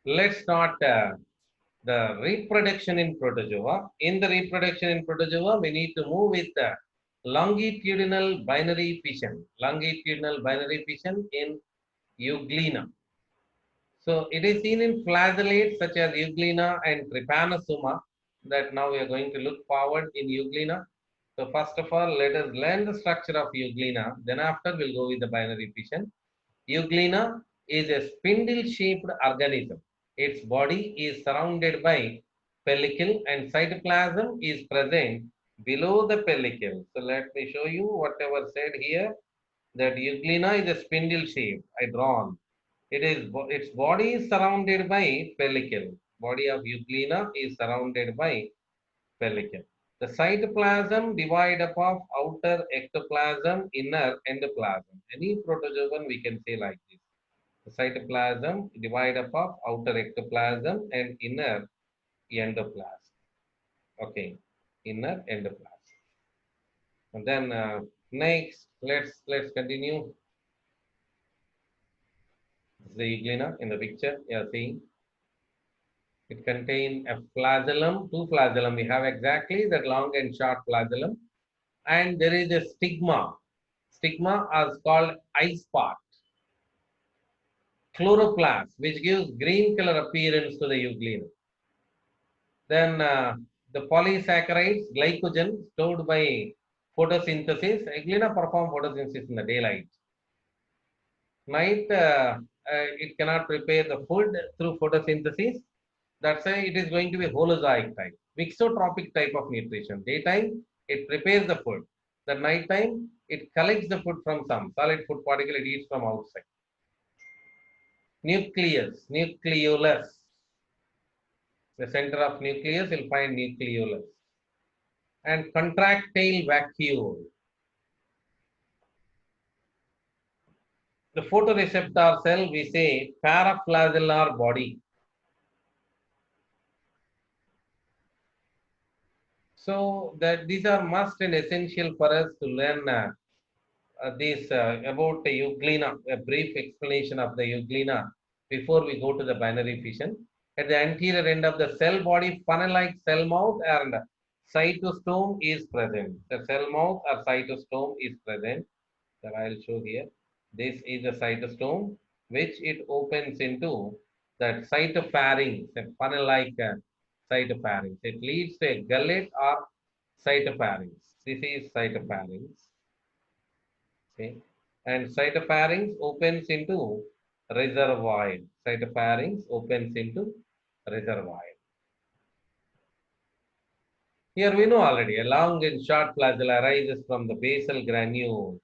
let's start the reproduction in protozoa. In the reproduction in protozoa, we need to move with the longitudinal binary fission. Longitudinal binary fission in Euglena. So it is seen in flagellates such as Euglena and Trypanosoma that now we are going to look forward in Euglena. So first of all, let us learn the structure of Euglena. Then after we'll go with the binary fission. Euglena is a spindle-shaped organism. Its body is surrounded by pellicle and cytoplasm is present below the pellicle. So let me show you whatever said here, that Euglena is a spindle shape. I drawn. Its body is surrounded by pellicle. Body of Euglena is surrounded by pellicle. The cytoplasm divide up of outer ectoplasm, inner endoplasm. Any protozoan we can say like this. The cytoplasm divide up of outer ectoplasm and inner endoplasm. Okay, inner endoplasm. And then next, let's continue. The Euglena in the picture you are seeing. It contains a flagellum, two flagellum. We have exactly that long and short flagellum, and there is a stigma. Stigma is called eye spot. Chloroplast, which gives green color appearance to the euglena. Then the polysaccharides, glycogen stored by photosynthesis. Euglena perform photosynthesis in the daylight. Night, it cannot prepare the food through photosynthesis. That's why it is going to be holozoic type, mixotropic type of nutrition. Daytime, it prepares the food. The night time, it collects the food from some solid food particle it eats from outside. Nucleus, nucleolus. The center of nucleus, you'll find nucleolus. And contractile vacuole. The photoreceptor cell, we say paraflagellar body. So that these are must and essential for us to learn this about the euglena, a brief explanation of the euglena before we go to the binary fission. At the anterior end of the cell body, funnel-like cell mouth and cytostome is present. The cell mouth or cytostome is present. That I will show here. This is the cytostome, which it opens into that cytopharynx, a funnel-like cytopharynx. It leads to a gullet or cytopharynx. This is cytopharynx. Okay. And cytopharynx opens into reservoir. Cytopharynx opens into reservoir. Here we know already a long and short flagella arises from the basal granule.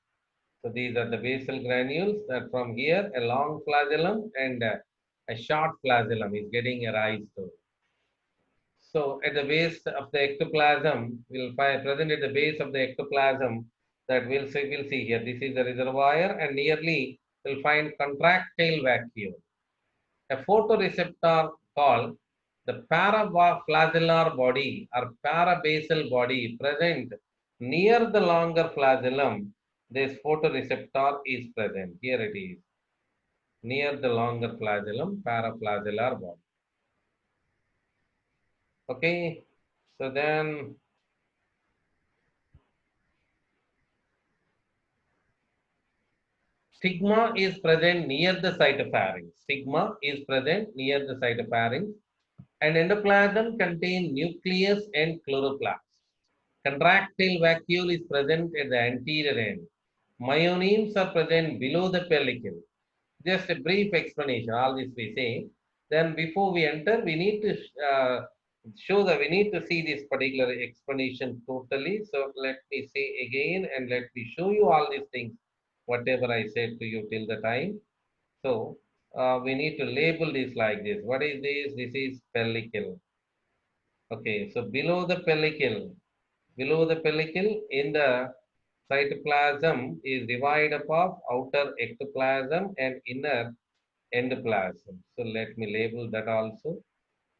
So these are the basal granules that from here a long flagellum and a short flagellum is getting arised. So at the base of the ectoplasm, we'll find present at the base of the ectoplasm that we'll see here. This is the reservoir and nearly we'll find contractile vacuole. A photoreceptor called the paraflagellar body or parabasal body present near the longer flagellum. This photoreceptor is present. Here it is. Near the longer flagellum, paraflagellar body. Okay. So then stigma is present near the cytopharynx. Stigma is present near the cytopharynx. And endoplasm contains nucleus and chloroplast. Contractile vacuole is present at the anterior end. Myonemes are present below the pellicle. Just a brief explanation, all this we say. Then before we enter, we need to we need to see this particular explanation totally. So let me say again and let me show you all these things, whatever I said to you till the time. So we need to label this like this. What is this? This is pellicle. Okay, so below the pellicle in the cytoplasm is divided up of outer ectoplasm and inner endoplasm. So let me label that also.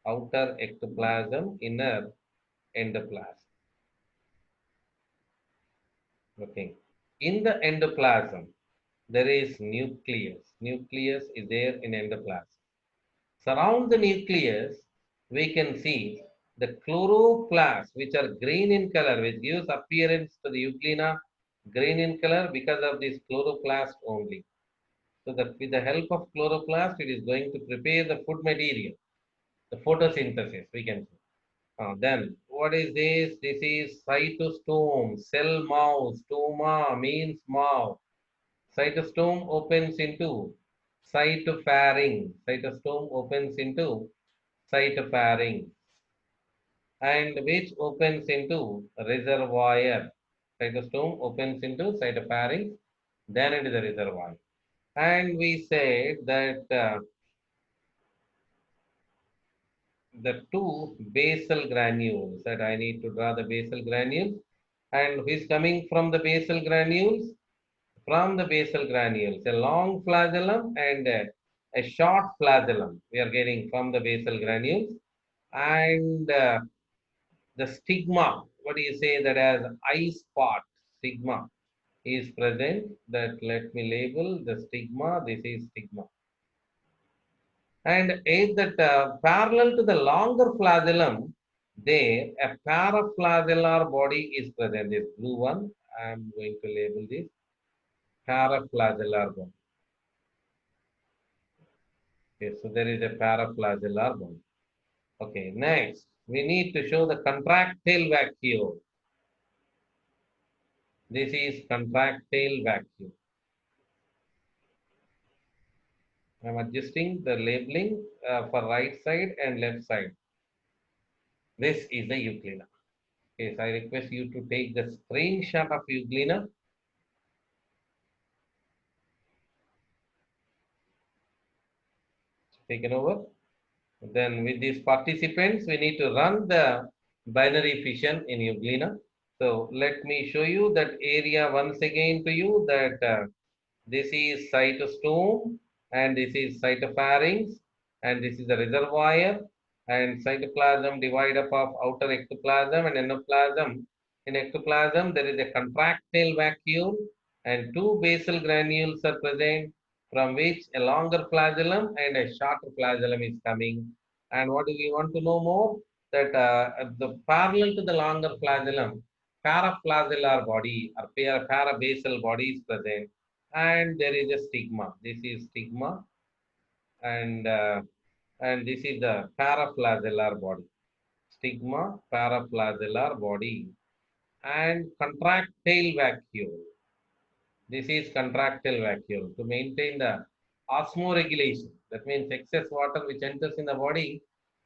Outer ectoplasm, inner endoplasm. Okay. In the endoplasm, there is nucleus. Nucleus is there in endoplasm. Surround the nucleus, we can see the chloroplasts, which are green in color, which gives appearance to the euglena green in color because of this chloroplast only. So that with the help of chloroplast, it is going to prepare the food material, the photosynthesis, we can say. Then, what is this? This is cytostome, cell mouth. Stoma means mouth. Cytostome opens into cytopharynx. Cytostome opens into cytopharynx, and which opens into reservoir. Cytostome opens into cytopharynx, then it is a reservoir. And we said that the two basal granules, that I need to draw the basal granules, and who is coming from the basal granules? From the basal granules, a long flagellum and a short flagellum we are getting from the basal granules, and the stigma, what do you say, that as eye spot stigma is present, that let me label the stigma, this is stigma. And is that parallel to the longer flagellum, there a paraflagellar body is present. This blue one, I am going to label this paraflagellar body. Okay, so there is a paraflagellar bone. Okay, next, we need to show the contractile vacuole. This is contractile vacuole. I'm adjusting the labeling for right side and left side. This is the euglena. Okay, so I request you to take the screenshot of euglena. Taken over. Then with these participants, we need to run the binary fission in euglena. So let me show you that area once again to you, that this is cytostome, and this is cytopharynx, and this is the reservoir, and cytoplasm divide up of outer ectoplasm and endoplasm. In ectoplasm, there is a contractile vacuole, and two basal granules are present, from which a longer flagellum and a shorter flagellum is coming. And what do we want to know more? That the parallel to the longer flagellum, paraflagellar body or parabasal body is present, and there is a stigma. This is stigma, and this is the paraflagellar body. Stigma, paraflagellar body, and contractile vacuole. This is contractile vacuole to maintain the osmoregulation. That means excess water which enters in the body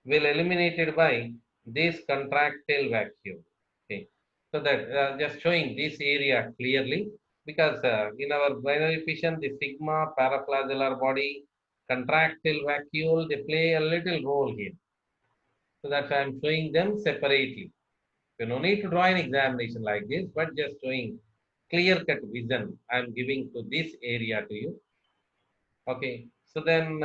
will eliminated by this contractile vacuole. Okay, so that just showing this area clearly, because in our binary fission, the sigma, paraflagellar body, contractile vacuole, they play a little role here. So that's why I'm showing them separately. You no need to draw an examination like this, but just showing clear-cut vision I'm giving to this area to you. Okay, so then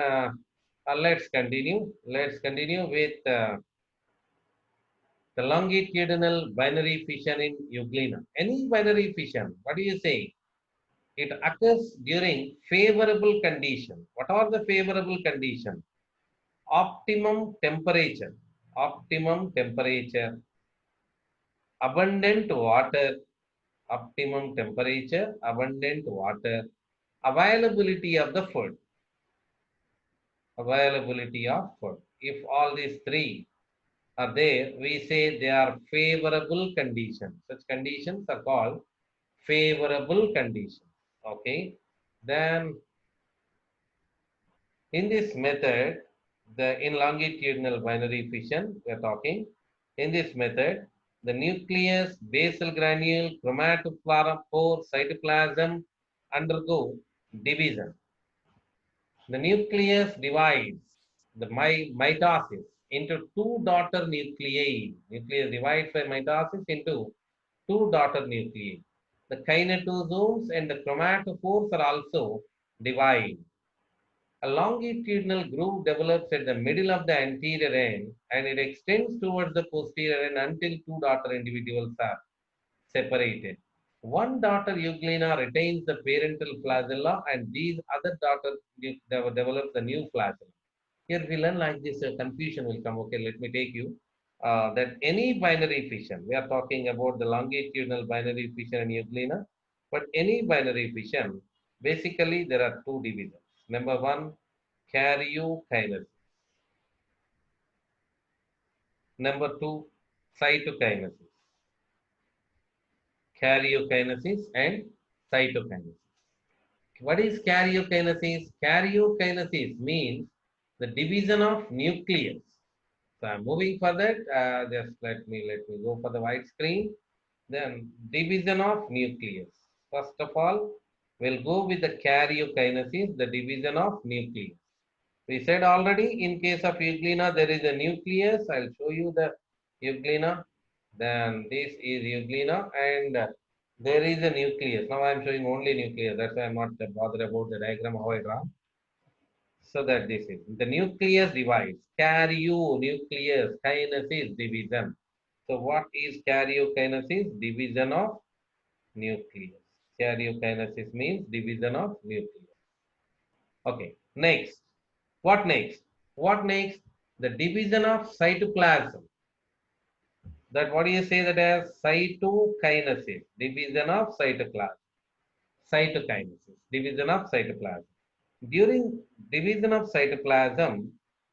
let's continue. Let's continue with the longitudinal binary fission in euglena. Any binary fission, what do you say? It occurs during favorable condition. What are the favorable conditions? Optimum temperature, optimum temperature, abundant water, optimum temperature, abundant water, availability of the food, availability of food. If all these three are there, we say they are favorable conditions. Such conditions are called favorable conditions. Okay. Then in this method, in longitudinal binary fission, we are talking. In this method, the nucleus, basal granule, chromatophore, cytoplasm undergo division. The nucleus divides, the mitosis, into two daughter nuclei. Nucleus divides by mitosis into two daughter nuclei. The kinetosomes and the chromatophores are also divided. A longitudinal groove develops at the middle of the anterior end, and it extends towards the posterior end until two daughter individuals are separated. One daughter euglena retains the parental flagella, and these other daughters develop the new flagella. Here we learn like this, confusion will come. Okay, let me take you that any binary fission, we are talking about the longitudinal binary fission in euglena, but any binary fission, basically there are two divisions. Number one, karyokinesis. Number two, cytokinesis. Karyokinesis and cytokinesis. What is karyokinesis? Karyokinesis means the division of nucleus. So I'm moving for that. Just let me go for the white screen. Then division of nucleus. First of all, we'll go with the karyokinesis, the division of nucleus. We said already in case of euglena there is a nucleus. I'll show you the euglena. Then this is euglena and there is a nucleus. Now I am showing only nucleus. That's why I'm not bothered about the diagram how I draw. So that this is the nucleus divides. Karyonucleus kinesis division. So what is karyokinesis? Division of nucleus. Karyokinesis means division of nucleus. Okay. Next. What next? What next? The division of cytoplasm. That what do you say that as cytokinesis? Division of cytoplasm. Cytokinesis. Division of cytoplasm. During division of cytoplasm,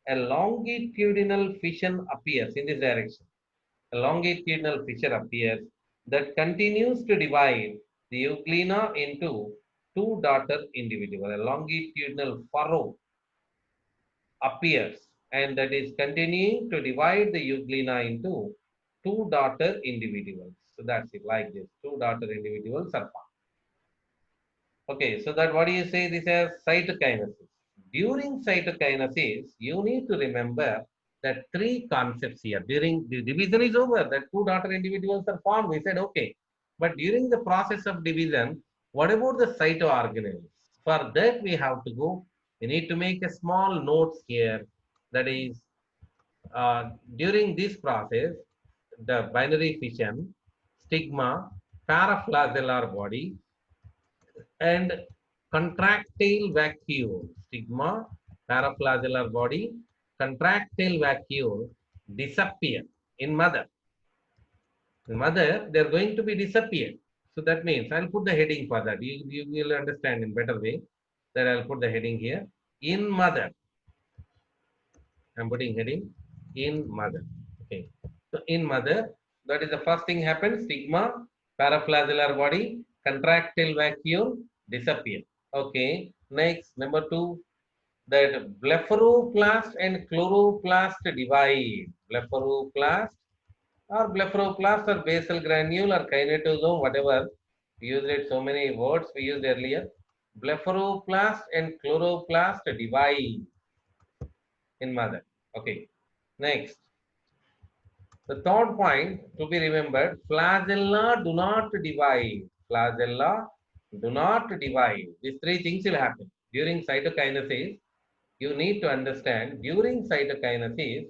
a longitudinal fission appears in this direction. A longitudinal fissure appears that continues to divide the euglena into two daughter individuals. A longitudinal furrow appears and that is continuing to divide the euglena into two daughter individuals. So that's it, like this. Two daughter individuals are formed. Okay, so that what do you say this as cytokinesis? During cytokinesis, you need to remember that three concepts here. During the division is over, that two daughter individuals are formed. We said okay. But during the process of division, what about the cytoorganelles? For that, we have to go. We need to make a small notes here. That is, during this process, the binary fission, stigma, paraflagellar body, and contractile vacuole. Stigma, paraflagellar body, contractile vacuole disappear in mother. In mother, they're going to be disappeared. So that means I'll put the heading for that. You will understand in better way that I'll put the heading here. In mother. I'm putting heading in mother. Okay. So in mother, that is the first thing happens. Stigma, paraflagellar body, contractile vacuole disappear. Okay. Next, number two, that blepharoplast and chloroplast divide. Blepharoplast or basal granule or kinetosome, whatever. We used it so many words we used earlier. Blepharoplast and chloroplast divide in mother. Okay. Next, the third point to be remembered, flagella do not divide. Flagella do not divide. These three things will happen. During cytokinesis, you need to understand during cytokinesis,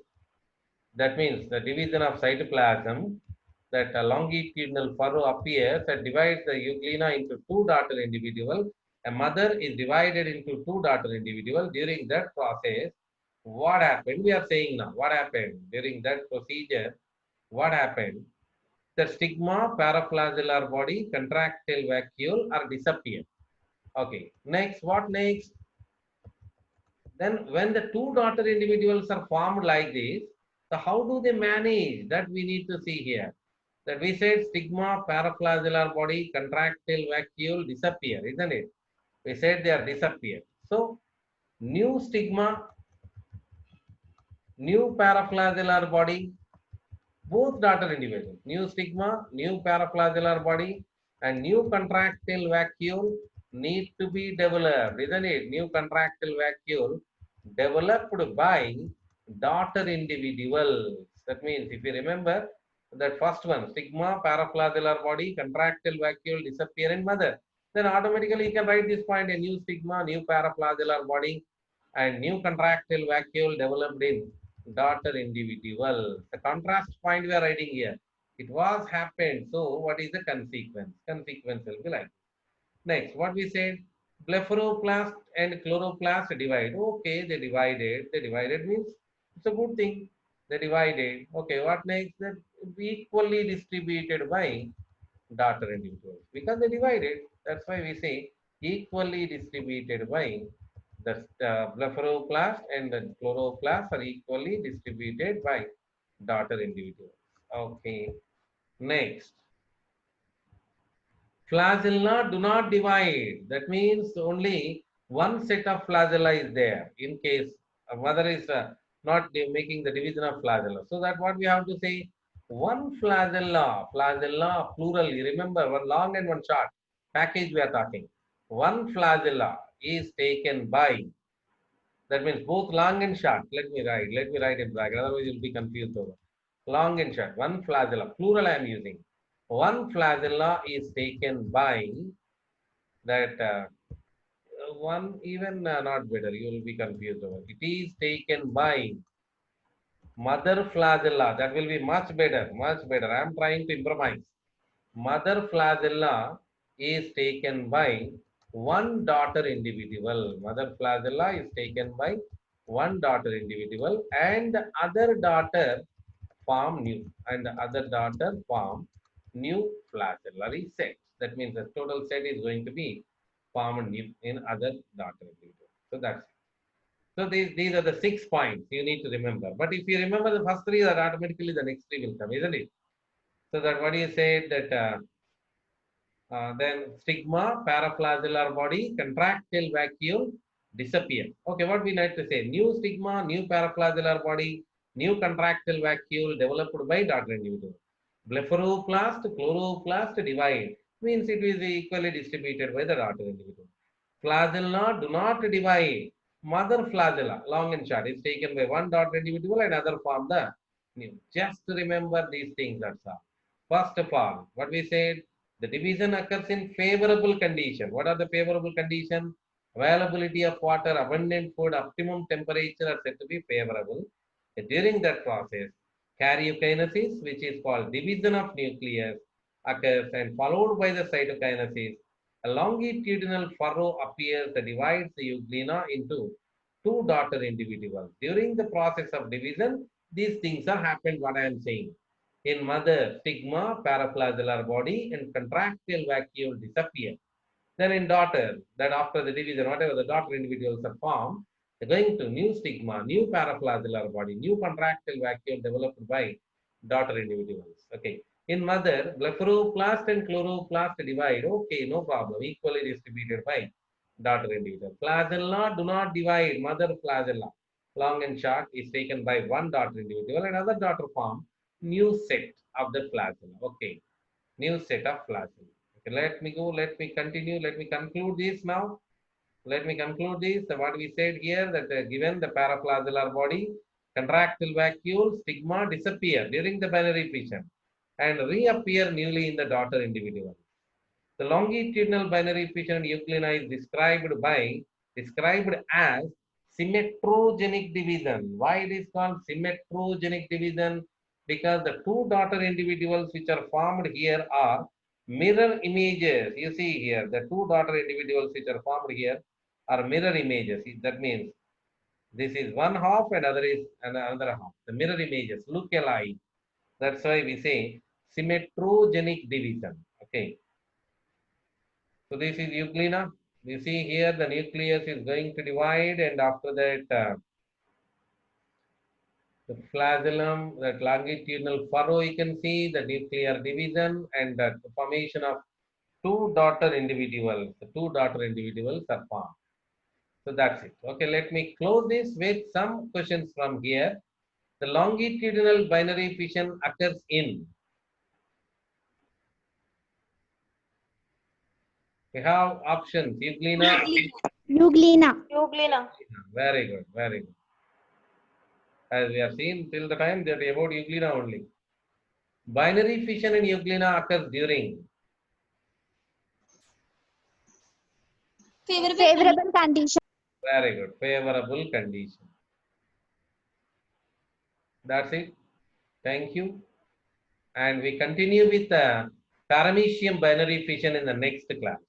that means the division of cytoplasm, that a longitudinal furrow appears that divides the euglena into two daughter individuals. A mother is divided into two daughter individuals. During that process, what happened? We are saying now, what happened? During that procedure, what happened? The stigma, paraflagellar body, contractile vacuole are disappeared. Okay. Next, what next? Then when the two daughter individuals are formed like this, so how do they manage? That we need to see here. That we said stigma, paraflagellar body, contractile vacuole disappear, isn't it? We said they are disappeared. So new stigma, new paraflagellar body, both daughter individuals, new stigma, new paraflagellar body, and new contractile vacuole need to be developed, isn't it? New contractile vacuole developed by daughter individuals. That means if you remember that first one, stigma, paraflagellar body, contractile vacuole disappear in mother, then automatically you can write this point, a new stigma, new paraflagellar body, and new contractile vacuole developed in daughter individual. The contrast point we are writing here. It was happened. So what is the consequence? Consequence will be like. Next, what we said? Blepharoplast and chloroplast divide. Okay, they divided. They divided means it's a good thing. They divided. Okay, what next? That equally distributed by daughter individuals because they divided. That's why we say equally distributed by the blepharoplast and the chloroplast are equally distributed by daughter individuals. Okay, next. Flagella do not divide. That means only one set of flagella is there in case a mother is not making the division of flagella. So that what we have to say, one flagella, flagella plural. You remember one long and one short package we are talking. One flagella is taken by. That means both long and short. Let me write in bracket. Otherwise you'll be confused over. Long and short. One flagella. Plural I am using. One flagella is taken by that one even not better. You will be confused over. It is taken by mother flagella. That will be much better. Much better. I am trying to improvise. Mother flagella is taken by one daughter individual. Mother flagella is taken by one daughter individual and the other daughter form new and the other daughter form new flagellary set. That means the total set is going to be formed new in other daughter individual. So that's it. So these are the 6 points you need to remember. But if you remember the first three, that automatically the next three will come, isn't it? So that what you said that then stigma, paraflagellar body, contractile vacuole, disappear. Okay, what we need to say? New stigma, new paraflagellar body, new contractile vacuole developed by daughter individual. Blepharoplast, chloroplast divide means it is equally distributed by the daughter individual. Flagella do not divide. Mother flagella, long and short, is taken by one daughter individual and other form the new. Just remember these things, that's all. First of all, what we said, the division occurs in favorable condition. What are the favorable conditions? Availability of water, abundant food, optimum temperature are said to be favorable. During that process, karyokinesis, which is called division of nucleus, occurs and followed by the cytokinesis. A longitudinal furrow appears that divides the euglena into two daughter individuals. During the process of division, these things are happened, what I am saying. In mother, stigma, paraflagellar body, and contractile vacuole disappear. Then in daughter, that after the division, whatever the daughter individuals are formed, they're going to new stigma, new paraflagellar body, new contractile vacuole developed by daughter individuals. Okay. In mother, blepharoplast and chloroplast divide. Okay, no problem. Equally distributed by daughter individual. Flagella do not divide. Mother flagella, long and short, is taken by one daughter individual and other daughter form new set of the flagella. Okay, new set of flagella. Okay, let me go. Let me continue. Let me conclude this now. Let me conclude this. What we said here that given the paraflagellar body, contractile vacuole, stigma disappear during the binary fission and reappear newly in the daughter individual. The longitudinal binary fission euglena is described as symmetrogenic division. Why it is called symmetrogenic division? Because the two daughter individuals which are formed here are mirror images. You see here, the two daughter individuals which are formed here are mirror images. That means this is one half and other is another half. The mirror images look alike. That's why we say symmetrogenic division. Okay. So this is euglena. You see here the nucleus is going to divide and after that the flagellum, that longitudinal furrow you can see, the nuclear division and the formation of two daughter individuals. The two daughter individuals are formed. So that's it. Okay, let me close this with some questions from here. The longitudinal binary fission occurs in. We have options, euglena. Euglena. Euglena. Very good, very good. As we have seen till the time that about euglena only. Binary fission in euglena occurs during. Favorable condition. Very good, favorable condition. That's it. Thank you. And we continue with the paramecium binary fission in the next class.